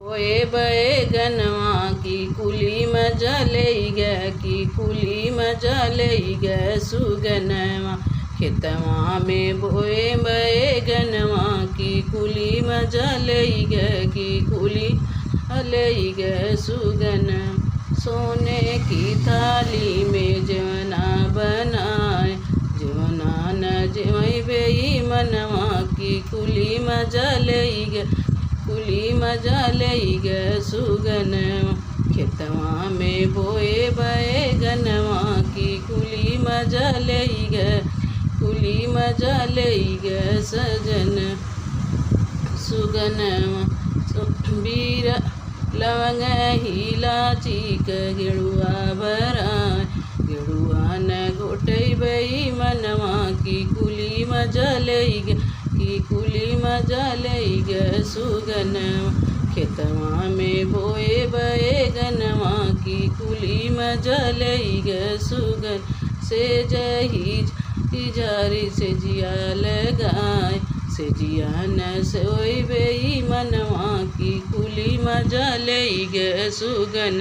ओए बैगनवा की कुली मजा ले गए की कुली मजा ले गए सुगनवा खेतवा में बोए बैगनवा की कुली मजा ले गए की कुली ले गए सुगन सोने की थाली में जवना बनाए जवना न जवई बेई मनवा की कुली मजा ले गए कुली मजा ले गए सुगन खेतवा में बोए बैगनवा की कुली मजा ले गए कुली मजा ले गए सजन सुगन बीर लवंग इलाची गेड़ुआ भराए गेड़ुआ न गोटई बई मनवा की कुली मजा ले गए की कुली मजा ले गए सुगन खेतवा में बोए बैगनवा की कुली मजा ले गए सुगन से जही जारी से जिया लगाए से जिया न सोई बेई मनवा की कुली मजा ले गए सुगन।